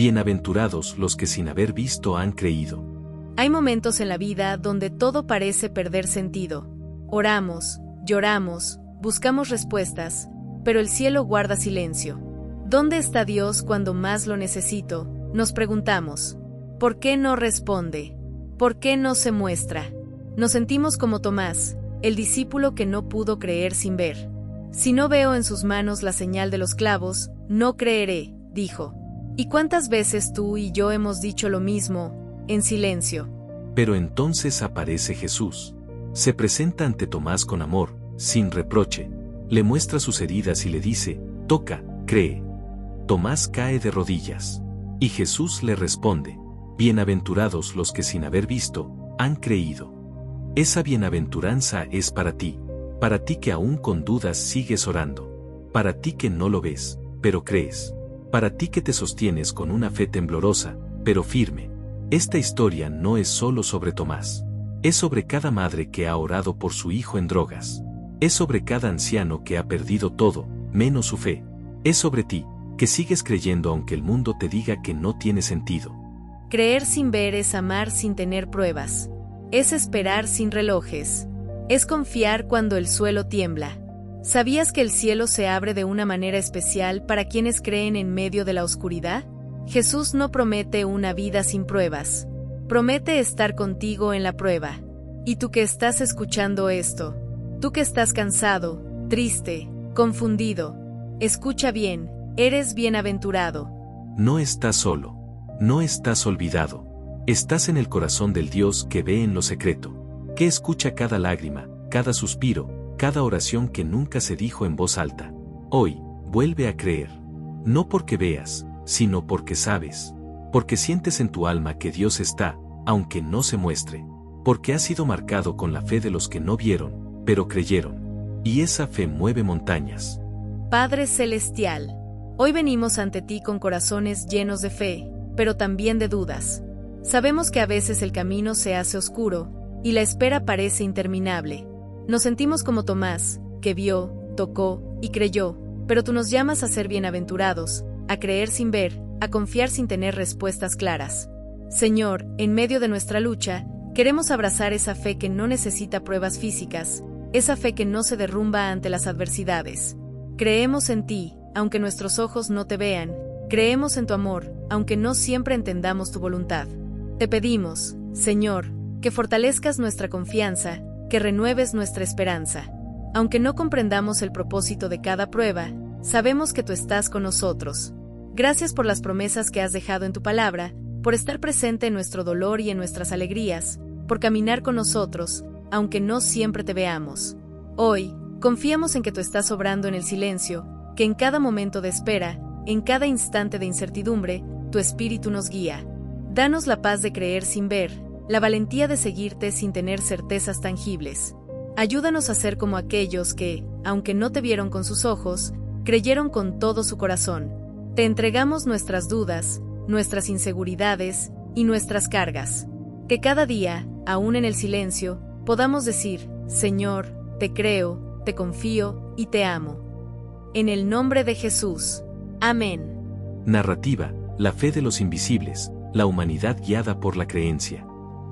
bienaventurados los que sin haber visto han creído. Hay momentos en la vida donde todo parece perder sentido. Oramos, lloramos, buscamos respuestas, pero el cielo guarda silencio. ¿Dónde está Dios cuando más lo necesito? Nos preguntamos. ¿Por qué no responde? ¿Por qué no se muestra? Nos sentimos como Tomás, el discípulo que no pudo creer sin ver. Si no veo en sus manos la señal de los clavos, no creeré, dijo. ¿Y cuántas veces tú y yo hemos dicho lo mismo, en silencio? Pero entonces aparece Jesús. Se presenta ante Tomás con amor, sin reproche. Le muestra sus heridas y le dice, toca, cree. Tomás cae de rodillas. Y Jesús le responde, bienaventurados los que sin haber visto, han creído. Esa bienaventuranza es para ti que aún con dudas sigues orando, para ti que no lo ves, pero crees, para ti que te sostienes con una fe temblorosa, pero firme. Esta historia no es solo sobre Tomás, es sobre cada madre que ha orado por su hijo en drogas, es sobre cada anciano que ha perdido todo, menos su fe, es sobre ti, que sigues creyendo aunque el mundo te diga que no tiene sentido. Creer sin ver es amar sin tener pruebas, es esperar sin relojes, es confiar cuando el suelo tiembla. ¿Sabías que el cielo se abre de una manera especial para quienes creen en medio de la oscuridad? Jesús no promete una vida sin pruebas, promete estar contigo en la prueba. Y tú que estás escuchando esto, tú que estás cansado, triste, confundido, escucha bien, eres bienaventurado. No estás solo, no estás olvidado, estás en el corazón del Dios que ve en lo secreto, que escucha cada lágrima, cada suspiro, cada oración que nunca se dijo en voz alta. Hoy, vuelve a creer. No porque veas, sino porque sabes. Porque sientes en tu alma que Dios está, aunque no se muestre. Porque has sido marcado con la fe de los que no vieron, pero creyeron. Y esa fe mueve montañas. Padre Celestial, hoy venimos ante ti con corazones llenos de fe, pero también de dudas. Sabemos que a veces el camino se hace oscuro, y la espera parece interminable. Nos sentimos como Tomás, que vio, tocó y creyó, pero tú nos llamas a ser bienaventurados, a creer sin ver, a confiar sin tener respuestas claras. Señor, en medio de nuestra lucha, queremos abrazar esa fe que no necesita pruebas físicas, esa fe que no se derrumba ante las adversidades. Creemos en ti, aunque nuestros ojos no te vean, creemos en tu amor, aunque no siempre entendamos tu voluntad. Te pedimos, Señor, que fortalezcas nuestra confianza, que renueves nuestra esperanza. Aunque no comprendamos el propósito de cada prueba, sabemos que tú estás con nosotros. Gracias por las promesas que has dejado en tu palabra, por estar presente en nuestro dolor y en nuestras alegrías, por caminar con nosotros, aunque no siempre te veamos. Hoy, confiamos en que tú estás obrando en el silencio, que en cada momento de espera, en cada instante de incertidumbre, tu espíritu nos guía. Danos la paz de creer sin ver, la valentía de seguirte sin tener certezas tangibles. Ayúdanos a ser como aquellos que, aunque no te vieron con sus ojos, creyeron con todo su corazón. Te entregamos nuestras dudas, nuestras inseguridades y nuestras cargas. Que cada día, aún en el silencio, podamos decir, Señor, te creo, te confío y te amo. En el nombre de Jesús. Amén. Narrativa, la fe de los invisibles, la humanidad guiada por la creencia.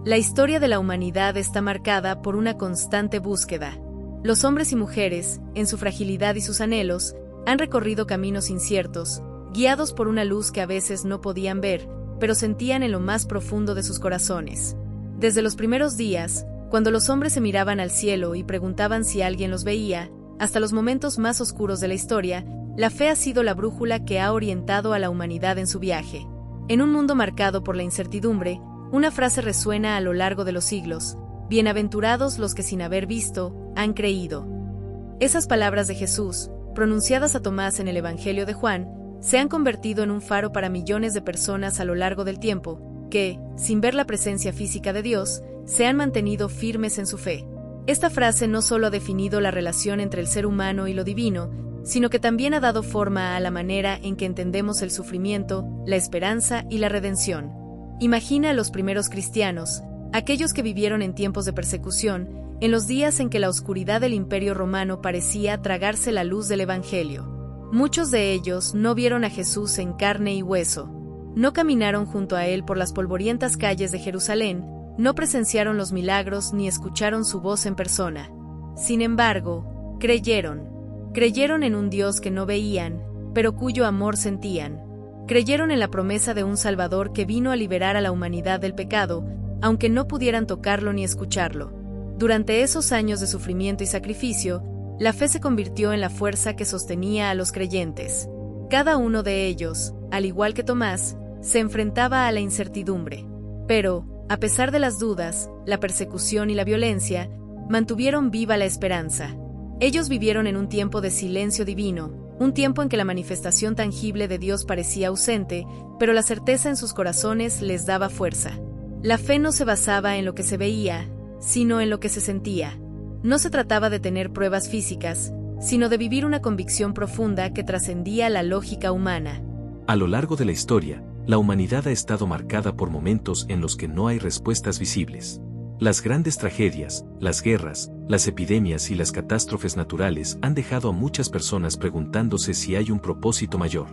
La historia de la humanidad está marcada por una constante búsqueda. Los hombres y mujeres, en su fragilidad y sus anhelos, han recorrido caminos inciertos, guiados por una luz que a veces no podían ver, pero sentían en lo más profundo de sus corazones. Desde los primeros días, cuando los hombres se miraban al cielo y preguntaban si alguien los veía, hasta los momentos más oscuros de la historia, la fe ha sido la brújula que ha orientado a la humanidad en su viaje. En un mundo marcado por la incertidumbre, una frase resuena a lo largo de los siglos: bienaventurados los que sin haber visto, han creído. Esas palabras de Jesús, pronunciadas a Tomás en el Evangelio de Juan, se han convertido en un faro para millones de personas a lo largo del tiempo, que, sin ver la presencia física de Dios, se han mantenido firmes en su fe. Esta frase no solo ha definido la relación entre el ser humano y lo divino, sino que también ha dado forma a la manera en que entendemos el sufrimiento, la esperanza y la redención. Imagina a los primeros cristianos, aquellos que vivieron en tiempos de persecución, en los días en que la oscuridad del Imperio Romano parecía tragarse la luz del Evangelio. Muchos de ellos no vieron a Jesús en carne y hueso, No caminaron junto a él por las polvorientas calles de Jerusalén, no presenciaron los milagros ni escucharon su voz en persona. Sin embargo, creyeron en un Dios que no veían, pero cuyo amor sentían. Creyeron en la promesa de un Salvador que vino a liberar a la humanidad del pecado, aunque no pudieran tocarlo ni escucharlo. Durante esos años de sufrimiento y sacrificio, la fe se convirtió en la fuerza que sostenía a los creyentes. Cada uno de ellos, al igual que Tomás, se enfrentaba a la incertidumbre. Pero, a pesar de las dudas, la persecución y la violencia, mantuvieron viva la esperanza. Ellos vivieron en un tiempo de silencio divino, un tiempo en que la manifestación tangible de Dios parecía ausente, pero la certeza en sus corazones les daba fuerza. La fe no se basaba en lo que se veía, sino en lo que se sentía. No se trataba de tener pruebas físicas, sino de vivir una convicción profunda que trascendía la lógica humana. A lo largo de la historia, la humanidad ha estado marcada por momentos en los que no hay respuestas visibles. Las grandes tragedias, las guerras, las epidemias y las catástrofes naturales han dejado a muchas personas preguntándose si hay un propósito mayor.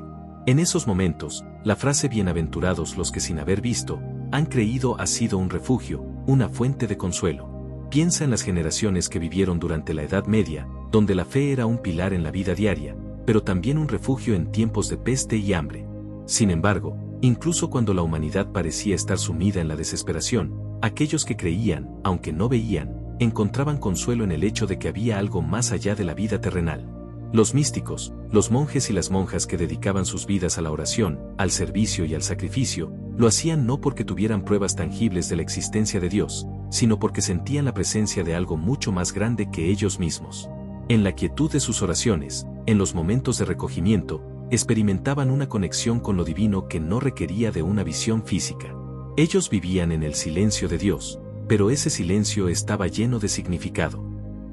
En esos momentos, la frase "bienaventurados los que sin haber visto, han creído" ha sido un refugio, una fuente de consuelo. Piensa en las generaciones que vivieron durante la Edad Media, donde la fe era un pilar en la vida diaria, pero también un refugio en tiempos de peste y hambre. Sin embargo, incluso cuando la humanidad parecía estar sumida en la desesperación, aquellos que creían, aunque no veían, encontraban consuelo en el hecho de que había algo más allá de la vida terrenal. Los místicos, los monjes y las monjas que dedicaban sus vidas a la oración, al servicio y al sacrificio, lo hacían no porque tuvieran pruebas tangibles de la existencia de Dios, sino porque sentían la presencia de algo mucho más grande que ellos mismos. En la quietud de sus oraciones, en los momentos de recogimiento, experimentaban una conexión con lo divino que no requería de una visión física. Ellos vivían en el silencio de Dios, pero ese silencio estaba lleno de significado.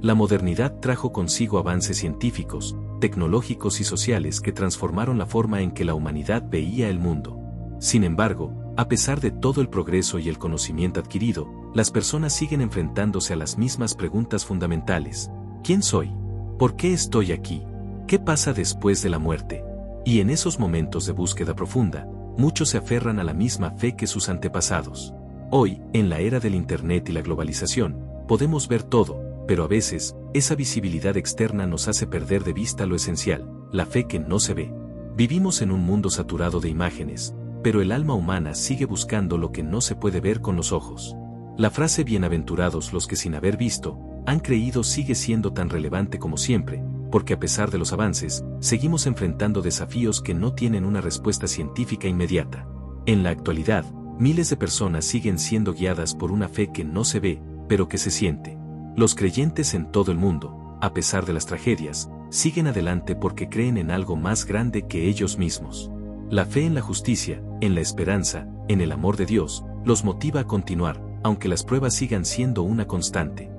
La modernidad trajo consigo avances científicos, tecnológicos y sociales que transformaron la forma en que la humanidad veía el mundo. Sin embargo, a pesar de todo el progreso y el conocimiento adquirido, las personas siguen enfrentándose a las mismas preguntas fundamentales. ¿Quién soy? ¿Por qué estoy aquí? ¿Qué pasa después de la muerte? Y en esos momentos de búsqueda profunda, muchos se aferran a la misma fe que sus antepasados. Hoy, en la era del Internet y la globalización, podemos ver todo, pero a veces, esa visibilidad externa nos hace perder de vista lo esencial, la fe que no se ve. Vivimos en un mundo saturado de imágenes, pero el alma humana sigue buscando lo que no se puede ver con los ojos. La frase "bienaventurados los que sin haber visto, han creído" sigue siendo tan relevante como siempre, porque a pesar de los avances, seguimos enfrentando desafíos que no tienen una respuesta científica inmediata. En la actualidad, miles de personas siguen siendo guiadas por una fe que no se ve, pero que se siente. Los creyentes en todo el mundo, a pesar de las tragedias, siguen adelante porque creen en algo más grande que ellos mismos. La fe en la justicia, en la esperanza, en el amor de Dios, los motiva a continuar, aunque las pruebas sigan siendo una constante.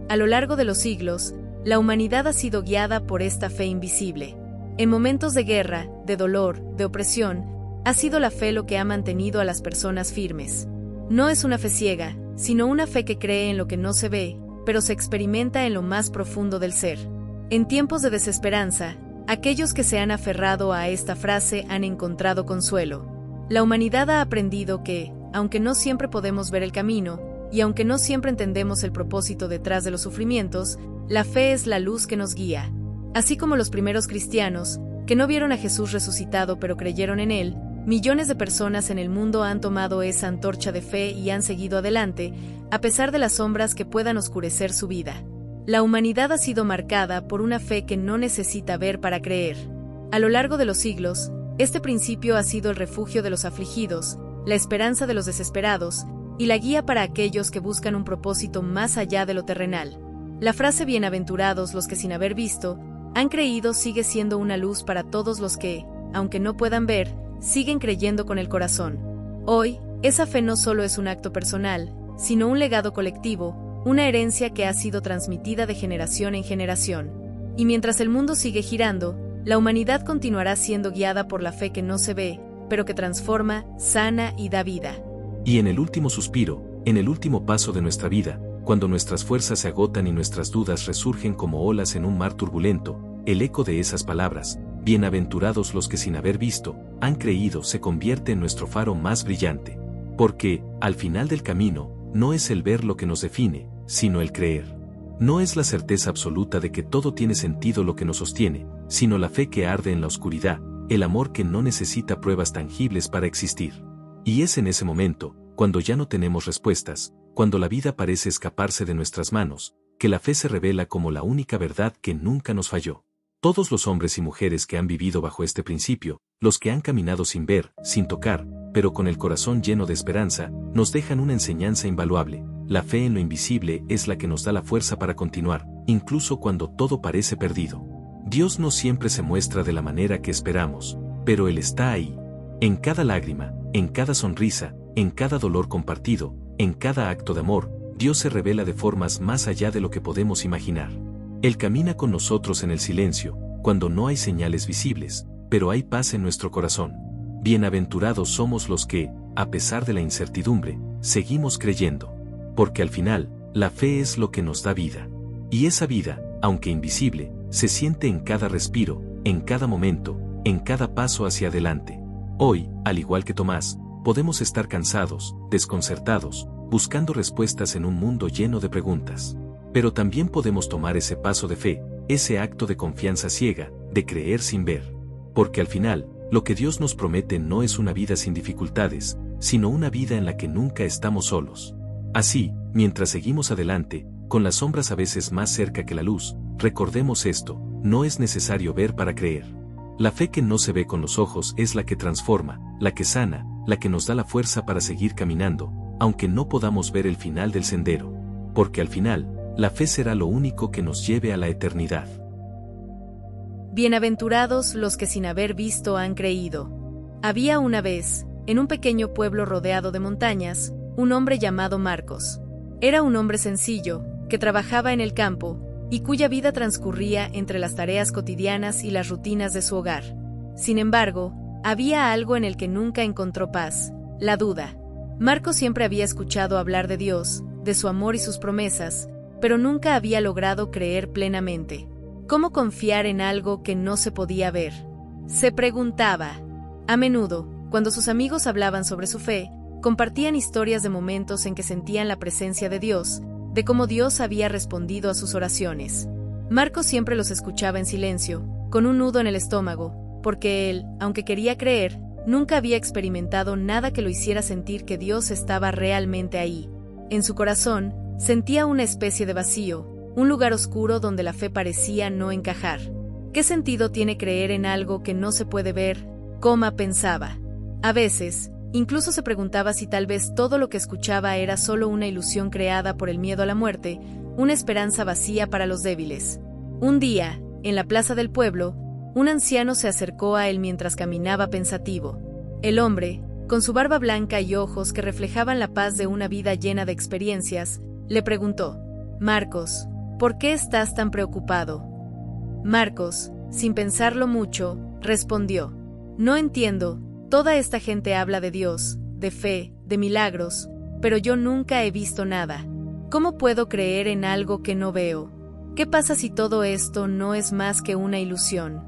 A lo largo de los siglos, la humanidad ha sido guiada por esta fe invisible. En momentos de guerra, de dolor, de opresión, ha sido la fe lo que ha mantenido a las personas firmes. No es una fe ciega, sino una fe que cree en lo que no se ve, pero se experimenta en lo más profundo del ser. En tiempos de desesperanza, aquellos que se han aferrado a esta frase han encontrado consuelo. La humanidad ha aprendido que, aunque no siempre podemos ver el camino, y aunque no siempre entendemos el propósito detrás de los sufrimientos, la fe es la luz que nos guía. Así como los primeros cristianos, que no vieron a Jesús resucitado pero creyeron en él, millones de personas en el mundo han tomado esa antorcha de fe y han seguido adelante, a pesar de las sombras que puedan oscurecer su vida. La humanidad ha sido marcada por una fe que no necesita ver para creer. A lo largo de los siglos, este principio ha sido el refugio de los afligidos, la esperanza de los desesperados, y la guía para aquellos que buscan un propósito más allá de lo terrenal. La frase "bienaventurados los que sin haber visto, han creído" sigue siendo una luz para todos los que, aunque no puedan ver, siguen creyendo con el corazón. Hoy, esa fe no solo es un acto personal, sino un legado colectivo, una herencia que ha sido transmitida de generación en generación. Y mientras el mundo sigue girando, la humanidad continuará siendo guiada por la fe que no se ve, pero que transforma, sana y da vida. Y en el último suspiro, en el último paso de nuestra vida, cuando nuestras fuerzas se agotan y nuestras dudas resurgen como olas en un mar turbulento, el eco de esas palabras, bienaventurados los que sin haber visto, han creído, se convierte en nuestro faro más brillante. Porque, al final del camino, no es el ver lo que nos define, sino el creer. No es la certeza absoluta de que todo tiene sentido lo que nos sostiene, sino la fe que arde en la oscuridad, el amor que no necesita pruebas tangibles para existir. Y es en ese momento, cuando ya no tenemos respuestas, cuando la vida parece escaparse de nuestras manos, que la fe se revela como la única verdad que nunca nos falló. Todos los hombres y mujeres que han vivido bajo este principio, los que han caminado sin ver, sin tocar, pero con el corazón lleno de esperanza, nos dejan una enseñanza invaluable. La fe en lo invisible es la que nos da la fuerza para continuar, incluso cuando todo parece perdido. Dios no siempre se muestra de la manera que esperamos, pero Él está ahí. En cada lágrima, en cada sonrisa, en cada dolor compartido, en cada acto de amor, Dios se revela de formas más allá de lo que podemos imaginar. Él camina con nosotros en el silencio, cuando no hay señales visibles, pero hay paz en nuestro corazón. Bienaventurados somos los que, a pesar de la incertidumbre, seguimos creyendo. Porque al final, la fe es lo que nos da vida. Y esa vida, aunque invisible, se siente en cada respiro, en cada momento, en cada paso hacia adelante. Hoy, al igual que Tomás, podemos estar cansados, desconcertados, buscando respuestas en un mundo lleno de preguntas. Pero también podemos tomar ese paso de fe, ese acto de confianza ciega, de creer sin ver. Porque al final, lo que Dios nos promete no es una vida sin dificultades, sino una vida en la que nunca estamos solos. Así, mientras seguimos adelante, con las sombras a veces más cerca que la luz, recordemos esto: no es necesario ver para creer. La fe que no se ve con los ojos es la que transforma, la que sana, la que nos da la fuerza para seguir caminando, aunque no podamos ver el final del sendero. Porque al final, la fe será lo único que nos lleve a la eternidad. Bienaventurados los que sin haber visto han creído. Había una vez, en un pequeño pueblo rodeado de montañas, un hombre llamado Marcos. Era un hombre sencillo, que trabajaba en el campo, y cuya vida transcurría entre las tareas cotidianas y las rutinas de su hogar. Sin embargo, había algo en el que nunca encontró paz: la duda. Marcos siempre había escuchado hablar de Dios, de su amor y sus promesas, pero nunca había logrado creer plenamente. ¿Cómo confiar en algo que no se podía ver?, se preguntaba. A menudo, cuando sus amigos hablaban sobre su fe, compartían historias de momentos en que sentían la presencia de Dios, de cómo Dios había respondido a sus oraciones. Marcos siempre los escuchaba en silencio, con un nudo en el estómago, porque él, aunque quería creer, nunca había experimentado nada que lo hiciera sentir que Dios estaba realmente ahí. En su corazón, sentía una especie de vacío, un lugar oscuro donde la fe parecía no encajar. ¿Qué sentido tiene creer en algo que no se puede ver?, pensaba. A veces, incluso se preguntaba si tal vez todo lo que escuchaba era solo una ilusión creada por el miedo a la muerte, una esperanza vacía para los débiles. Un día, en la plaza del pueblo, un anciano se acercó a él mientras caminaba pensativo. El hombre, con su barba blanca y ojos que reflejaban la paz de una vida llena de experiencias, le preguntó: «Marcos, ¿por qué estás tan preocupado?». Marcos, sin pensarlo mucho, respondió: «No entiendo, toda esta gente habla de Dios, de fe, de milagros, pero yo nunca he visto nada. ¿Cómo puedo creer en algo que no veo? ¿Qué pasa si todo esto no es más que una ilusión?».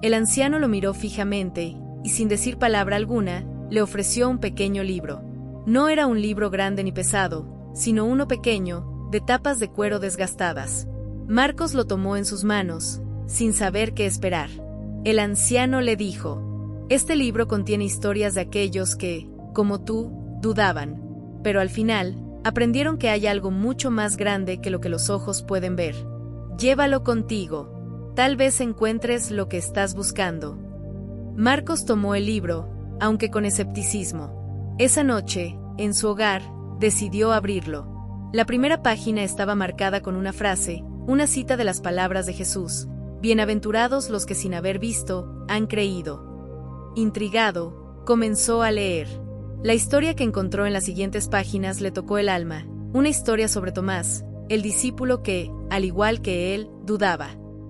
El anciano lo miró fijamente, y sin decir palabra alguna, le ofreció un pequeño libro. No era un libro grande ni pesado, sino uno pequeño, de tapas de cuero desgastadas. Marcos lo tomó en sus manos, sin saber qué esperar. El anciano le dijo: «Este libro contiene historias de aquellos que, como tú, dudaban, pero al final, aprendieron que hay algo mucho más grande que lo que los ojos pueden ver. Llévalo contigo. Tal vez encuentres lo que estás buscando». Marcos tomó el libro, aunque con escepticismo. Esa noche, en su hogar, decidió abrirlo. La primera página estaba marcada con una frase, una cita de las palabras de Jesús: «Bienaventurados los que sin haber visto, han creído». Intrigado, comenzó a leer. La historia que encontró en las siguientes páginas le tocó el alma, una historia sobre Tomás, el discípulo que, al igual que él, dudaba.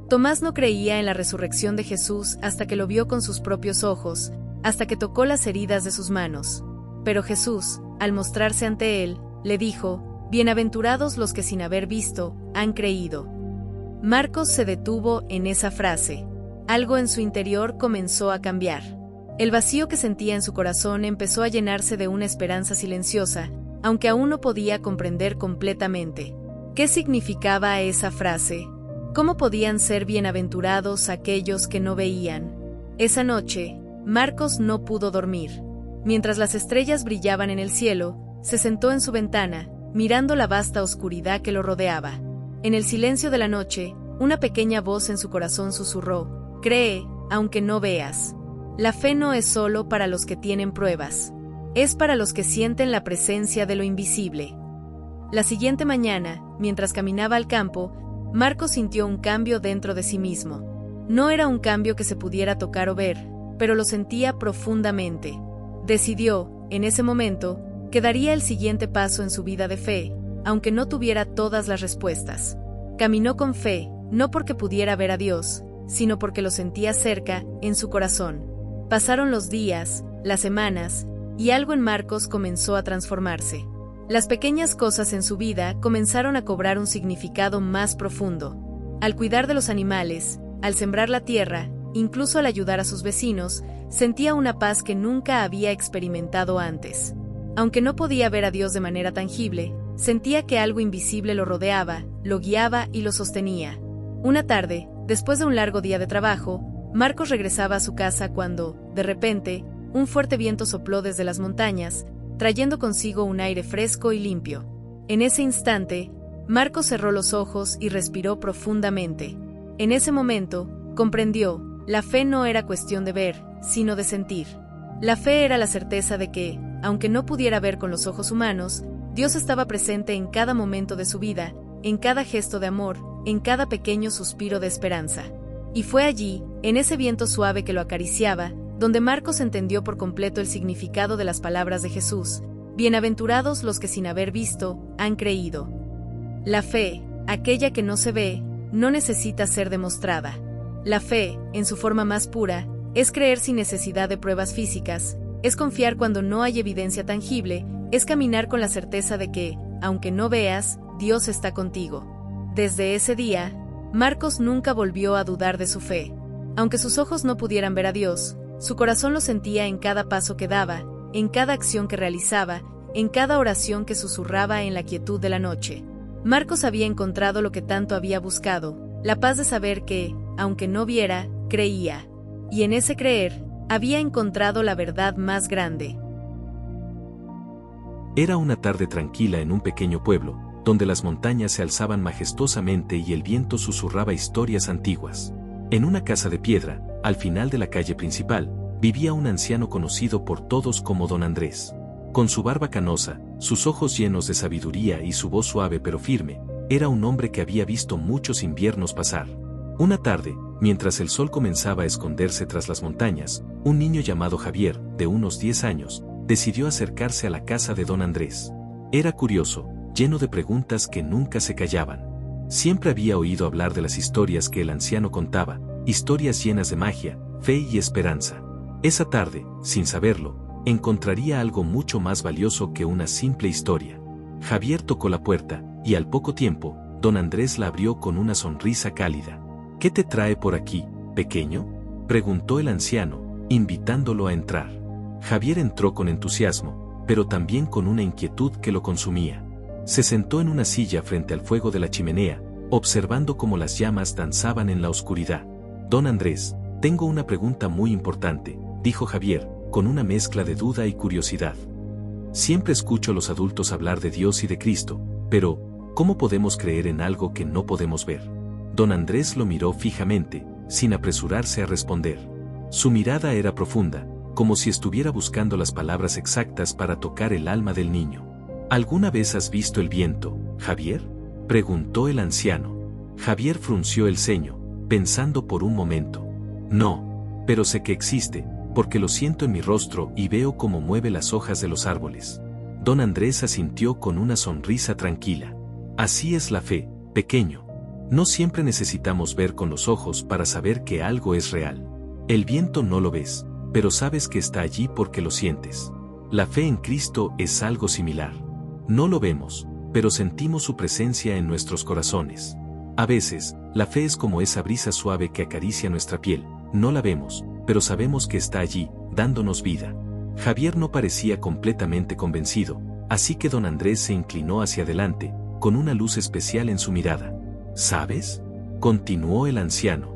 Tomás no creía en la resurrección de Jesús hasta que lo vio con sus propios ojos, hasta que tocó las heridas de sus manos. Pero Jesús, al mostrarse ante él, le dijo: «Bienaventurados los que sin haber visto, han creído». Marcos se detuvo en esa frase. algo en su interior comenzó a cambiar. El vacío que sentía en su corazón empezó a llenarse de una esperanza silenciosa, aunque aún no podía comprender completamente. ¿Qué significaba esa frase? ¿Cómo podían ser bienaventurados aquellos que no veían? Esa noche, Marcos no pudo dormir. Mientras las estrellas brillaban en el cielo, se sentó en su ventana, mirando la vasta oscuridad que lo rodeaba. En el silencio de la noche, una pequeña voz en su corazón susurró: cree, aunque no veas. La fe no es solo para los que tienen pruebas. Es para los que sienten la presencia de lo invisible. La siguiente mañana, mientras caminaba al campo, Marcos sintió un cambio dentro de sí mismo. No era un cambio que se pudiera tocar o ver, pero lo sentía profundamente. Decidió, en ese momento, que daría el siguiente paso en su vida de fe, aunque no tuviera todas las respuestas. Caminó con fe, no porque pudiera ver a Dios, sino porque lo sentía cerca, en su corazón. Pasaron los días, las semanas, y algo en Marcos comenzó a transformarse. Las pequeñas cosas en su vida comenzaron a cobrar un significado más profundo. Al cuidar de los animales, al sembrar la tierra, incluso al ayudar a sus vecinos, sentía una paz que nunca había experimentado antes. Aunque no podía ver a Dios de manera tangible, sentía que algo invisible lo rodeaba, lo guiaba y lo sostenía. Una tarde, después de un largo día de trabajo, Marcos regresaba a su casa cuando, de repente, un fuerte viento sopló desde las montañas, trayendo consigo un aire fresco y limpio. En ese instante, Marcos cerró los ojos y respiró profundamente. En ese momento, comprendió, la fe no era cuestión de ver, sino de sentir. La fe era la certeza de que, aunque no pudiera ver con los ojos humanos, Dios estaba presente en cada momento de su vida, en cada gesto de amor, en cada pequeño suspiro de esperanza. Y fue allí, en ese viento suave que lo acariciaba, donde Marcos entendió por completo el significado de las palabras de Jesús: bienaventurados los que sin haber visto, han creído. La fe, aquella que no se ve, no necesita ser demostrada. La fe, en su forma más pura, es creer sin necesidad de pruebas físicas, es confiar cuando no hay evidencia tangible, es caminar con la certeza de que, aunque no veas, Dios está contigo. Desde ese día, Marcos nunca volvió a dudar de su fe. Aunque sus ojos no pudieran ver a Dios, su corazón lo sentía en cada paso que daba, en cada acción que realizaba, en cada oración que susurraba en la quietud de la noche. Marcos había encontrado lo que tanto había buscado, la paz de saber que, aunque no viera, creía. Y en ese creer, había encontrado la verdad más grande. Era una tarde tranquila en un pequeño pueblo, donde las montañas se alzaban majestuosamente y el viento susurraba historias antiguas. En una casa de piedra, al final de la calle principal, vivía un anciano conocido por todos como Don Andrés. Con su barba canosa, sus ojos llenos de sabiduría y su voz suave pero firme, era un hombre que había visto muchos inviernos pasar. Una tarde, mientras el sol comenzaba a esconderse tras las montañas, un niño llamado Javier, de unos 10 años, decidió acercarse a la casa de Don Andrés. Era curioso, lleno de preguntas que nunca se callaban. Siempre había oído hablar de las historias que el anciano contaba, historias llenas de magia, fe y esperanza. Esa tarde, sin saberlo, encontraría algo mucho más valioso que una simple historia. Javier tocó la puerta, y al poco tiempo, Don Andrés la abrió con una sonrisa cálida. ¿Qué te trae por aquí, pequeño?, preguntó el anciano, invitándolo a entrar. Javier entró con entusiasmo, pero también con una inquietud que lo consumía. Se sentó en una silla frente al fuego de la chimenea, observando cómo las llamas danzaban en la oscuridad. Don Andrés, tengo una pregunta muy importante, dijo Javier, con una mezcla de duda y curiosidad. Siempre escucho a los adultos hablar de Dios y de Cristo, pero, ¿cómo podemos creer en algo que no podemos ver? Don Andrés lo miró fijamente, sin apresurarse a responder. Su mirada era profunda, como si estuviera buscando las palabras exactas para tocar el alma del niño. ¿Alguna vez has visto el viento, Javier?, preguntó el anciano. Javier frunció el ceño, pensando por un momento. No, pero sé que existe, porque lo siento en mi rostro y veo cómo mueve las hojas de los árboles. Don Andrés asintió con una sonrisa tranquila. Así es la fe, pequeño. No siempre necesitamos ver con los ojos para saber que algo es real. El viento no lo ves, pero sabes que está allí porque lo sientes. La fe en Cristo es algo similar. No lo vemos, pero sentimos su presencia en nuestros corazones. A veces, la fe es como esa brisa suave que acaricia nuestra piel, no la vemos, pero sabemos que está allí, dándonos vida. Javier no parecía completamente convencido, así que don Andrés se inclinó hacia adelante, con una luz especial en su mirada. ¿Sabes?, continuó el anciano.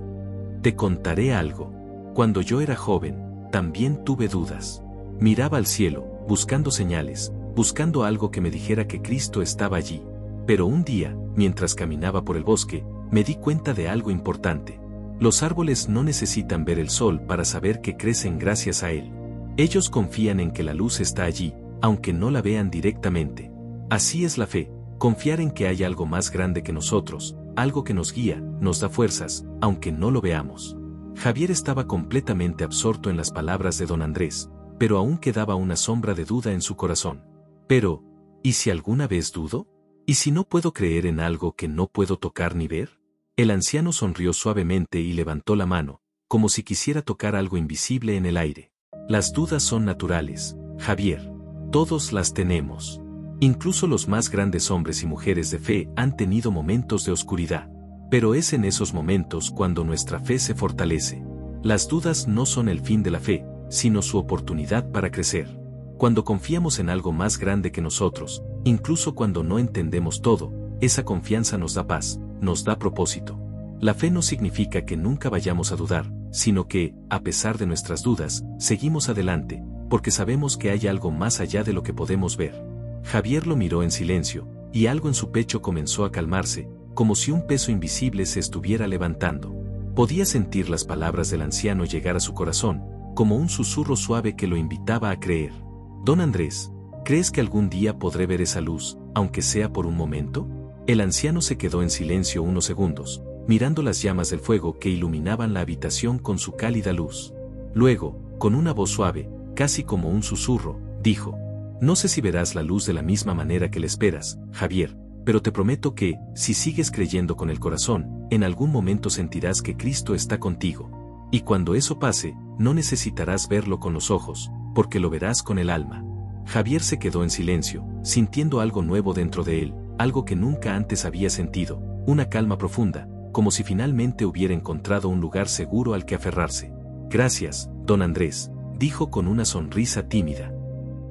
Te contaré algo. Cuando yo era joven, también tuve dudas. Miraba al cielo, buscando señales, buscando algo que me dijera que Cristo estaba allí. Pero un día, mientras caminaba por el bosque, me di cuenta de algo importante. Los árboles no necesitan ver el sol para saber que crecen gracias a él. Ellos confían en que la luz está allí, aunque no la vean directamente. Así es la fe, confiar en que hay algo más grande que nosotros, algo que nos guía, nos da fuerzas, aunque no lo veamos. Javier estaba completamente absorto en las palabras de don Andrés, pero aún quedaba una sombra de duda en su corazón. Pero, ¿y si alguna vez dudo? ¿Y si no puedo creer en algo que no puedo tocar ni ver? El anciano sonrió suavemente y levantó la mano, como si quisiera tocar algo invisible en el aire. Las dudas son naturales, Javier. Todos las tenemos. Incluso los más grandes hombres y mujeres de fe han tenido momentos de oscuridad. Pero es en esos momentos cuando nuestra fe se fortalece. Las dudas no son el fin de la fe, sino su oportunidad para crecer. Cuando confiamos en algo más grande que nosotros, incluso cuando no entendemos todo, esa confianza nos da paz, nos da propósito. La fe no significa que nunca vayamos a dudar, sino que, a pesar de nuestras dudas, seguimos adelante, porque sabemos que hay algo más allá de lo que podemos ver. Javier lo miró en silencio, y algo en su pecho comenzó a calmarse, como si un peso invisible se estuviera levantando. Podía sentir las palabras del anciano llegar a su corazón, como un susurro suave que lo invitaba a creer. Don Andrés, ¿crees que algún día podré ver esa luz, aunque sea por un momento? El anciano se quedó en silencio unos segundos, mirando las llamas del fuego que iluminaban la habitación con su cálida luz. Luego, con una voz suave, casi como un susurro, dijo: no sé si verás la luz de la misma manera que la esperas, Javier, pero te prometo que, si sigues creyendo con el corazón, en algún momento sentirás que Cristo está contigo. Y cuando eso pase, no necesitarás verlo con los ojos, porque lo verás con el alma. Javier se quedó en silencio, sintiendo algo nuevo dentro de él, algo que nunca antes había sentido, una calma profunda, como si finalmente hubiera encontrado un lugar seguro al que aferrarse. Gracias, don Andrés, dijo con una sonrisa tímida.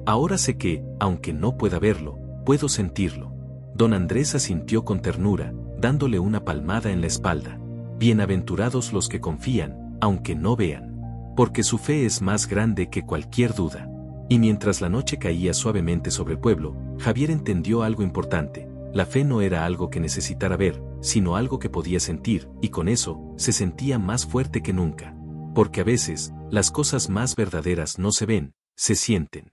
Ahora sé que, aunque no pueda verlo, puedo sentirlo. Don Andrés asintió con ternura, dándole una palmada en la espalda. Bienaventurados los que confían, aunque no vean. Porque su fe es más grande que cualquier duda. Y mientras la noche caía suavemente sobre el pueblo, Javier entendió algo importante. La fe no era algo que necesitara ver, sino algo que podía sentir, y con eso, se sentía más fuerte que nunca. Porque a veces, las cosas más verdaderas no se ven, se sienten.